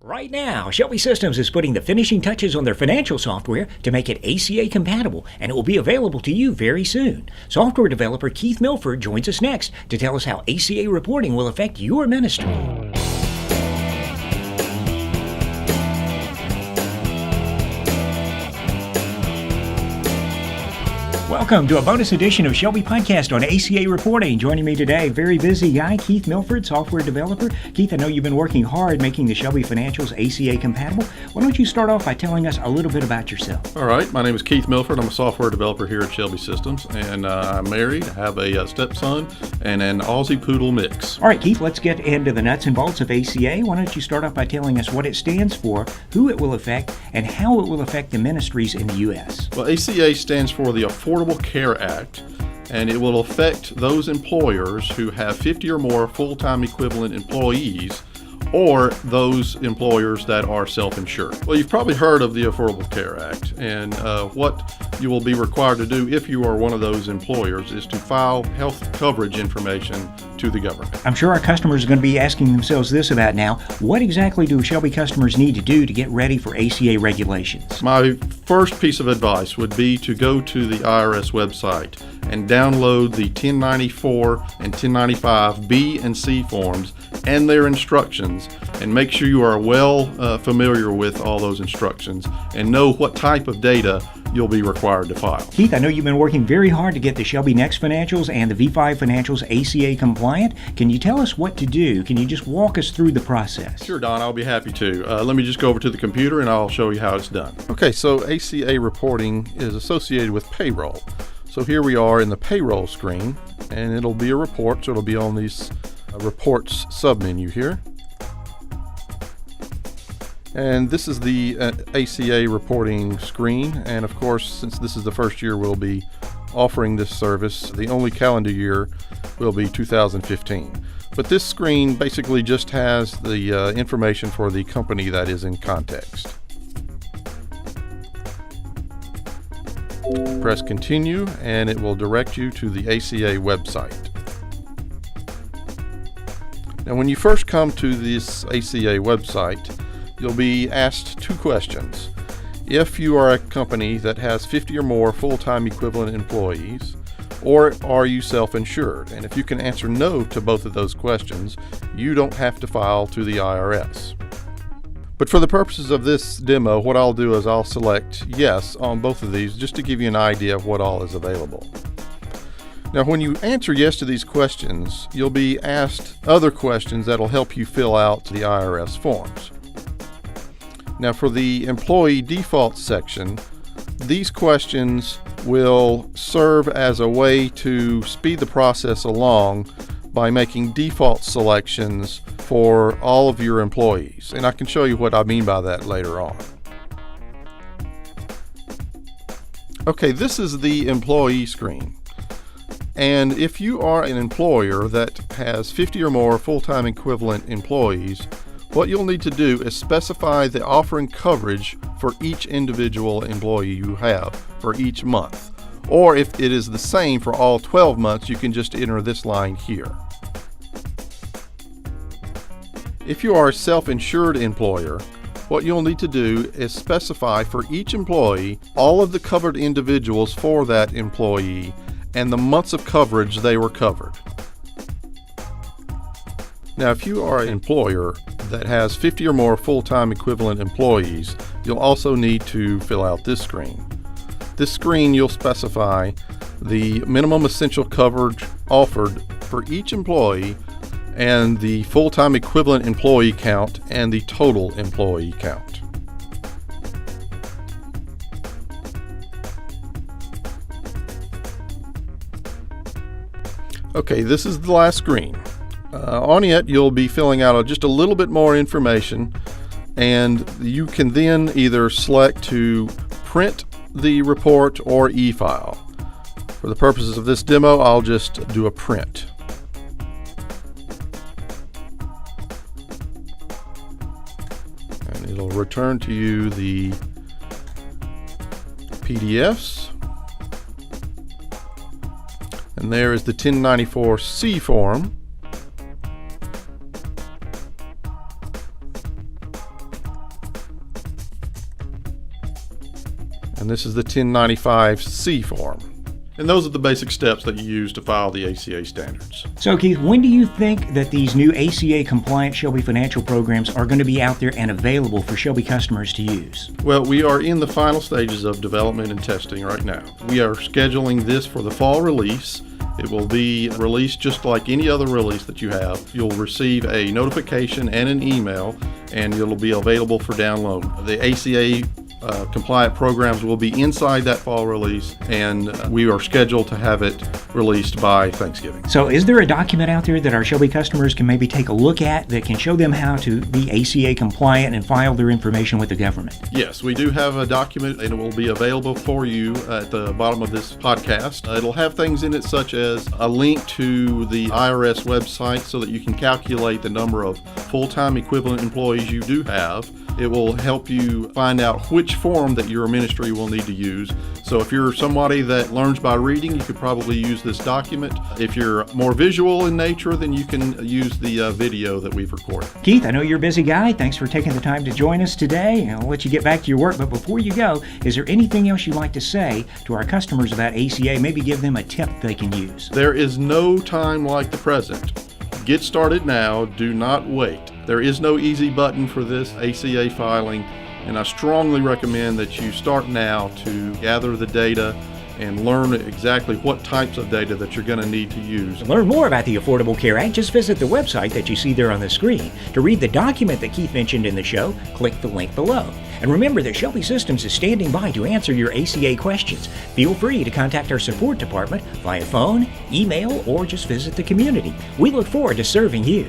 Right now, Shelby Systems is putting the finishing touches on their financial software to make it ACA compatible, and it will be available to you very soon. Software developer Keith Milford joins us next to tell us how ACA reporting will affect your ministry. Welcome to a bonus edition of Shelby Podcast on ACA reporting. Joining me today, very busy guy, Keith Milford, software developer. Keith, I know you've been working hard making the Shelby financials ACA compatible. Why don't you start off by telling us a little bit about yourself? All right, my name is Keith Milford. I'm a software developer here at Shelby Systems, and I'm married, have a stepson, and an Aussie Poodle mix. All right, Keith, let's get into the nuts and bolts of ACA. Why don't you start off by telling us what it stands for, who it will affect, and how it will affect the ministries in the U.S.? Well, ACA stands for the Affordable Care Act, and it will affect those employers who have 50 or more full-time equivalent employees, or those employers that are self-insured. Well, you've probably heard of the Affordable Care Act, and what you will be required to do if you are one of those employers is to file health coverage information to the government. I'm sure our customers are going to be asking themselves this about now. What exactly do Shelby customers need to do to get ready for ACA regulations? My first piece of advice would be to go to the IRS website and download the 1094 and 1095 B and C forms and their instructions, and make sure you are well familiar with all those instructions and know what type of data you'll be required to file. Keith, I know you've been working very hard to get the Shelby Next financials and the V5 financials ACA compliant. Can you tell us what to do? Can you just walk us through the process? Sure, Don, I'll be happy to. Let me just go over to the computer and I'll show you how it's done. Okay, so ACA reporting is associated with payroll. So here we are in the payroll screen, and it'll be a report, so it'll be on these reports submenu here. And this is the ACA reporting screen, and of course, since this is the first year we'll be offering this service, the only calendar year will be 2015. But this screen basically just has the information for the company that is in context. Press continue, and it will direct you to the ACA website. Now, when you first come to this ACA website, you'll be asked two questions. If you are a company that has 50 or more full-time equivalent employees, or are you self-insured? And if you can answer no to both of those questions, you don't have to file to the IRS. But for the purposes of this demo, what I'll do is I'll select yes on both of these just to give you an idea of what all is available. Now, when you answer yes to these questions, you'll be asked other questions that'll help you fill out the IRS forms. Now, for the employee default section, these questions will serve as a way to speed the process along by making default selections for all of your employees. And I can show you what I mean by that later on. Okay, this is the employee screen. And if you are an employer that has 50 or more full-time equivalent employees, what you'll need to do is specify the offering coverage for each individual employee you have for each month. Or if it is the same for all 12 months, you can just enter this line here. If you are a self-insured employer, what you'll need to do is specify for each employee all of the covered individuals for that employee and the months of coverage they were covered. Now, if you are an employer that has 50 or more full-time equivalent employees, you'll also need to fill out this screen. This screen, you'll specify the minimum essential coverage offered for each employee and the full-time equivalent employee count and the total employee count. Okay, this is the last screen. On it, you'll be filling out just a little bit more information, and you can then either select to print the report or e-file. For the purposes of this demo, I'll just do a print. And it'll return to you the PDFs. And there is the 1094C form. and this is the 1095C form. And those are the basic steps that you use to file the ACA standards. So, Keith, when do you think that these new ACA-compliant Shelby financial programs are going to be out there and available for Shelby customers to use? Well, we are in the final stages of development and testing right now. We are scheduling this for the fall release. It will be released just like any other release that you have. You'll receive a notification and an email, and it'll be available for download. The ACA compliant programs will be inside that fall release, and we are scheduled to have it released by Thanksgiving. So is there a document out there that our Shelby customers can maybe take a look at that can show them how to be ACA compliant and file their information with the government? Yes, we do have a document, and it will be available for you at the bottom of this podcast. It'll have things in it such as a link to the IRS website so that you can calculate the number of full-time equivalent employees you do have. It will help you find out which form that your ministry will need to use. So if you're somebody that learns by reading, you could probably use this document. If you're more visual in nature, then you can use the video that we've recorded. Keith, I know you're a busy guy. Thanks for taking the time to join us today. I'll let you get back to your work, but before you go, is there anything else you'd like to say to our customers about ACA? Maybe give them a tip they can use. There is no time like the present. Get started now. Do not wait. There is no easy button for this ACA filing, and I strongly recommend that you start now to gather the data and learn exactly what types of data that you're going to need to use. To learn more about the Affordable Care Act, just visit the website that you see there on the screen. To read the document that Keith mentioned in the show, click the link below. And remember that Shelby Systems is standing by to answer your ACA questions. Feel free to contact our support department via phone, email, or just visit the community. We look forward to serving you.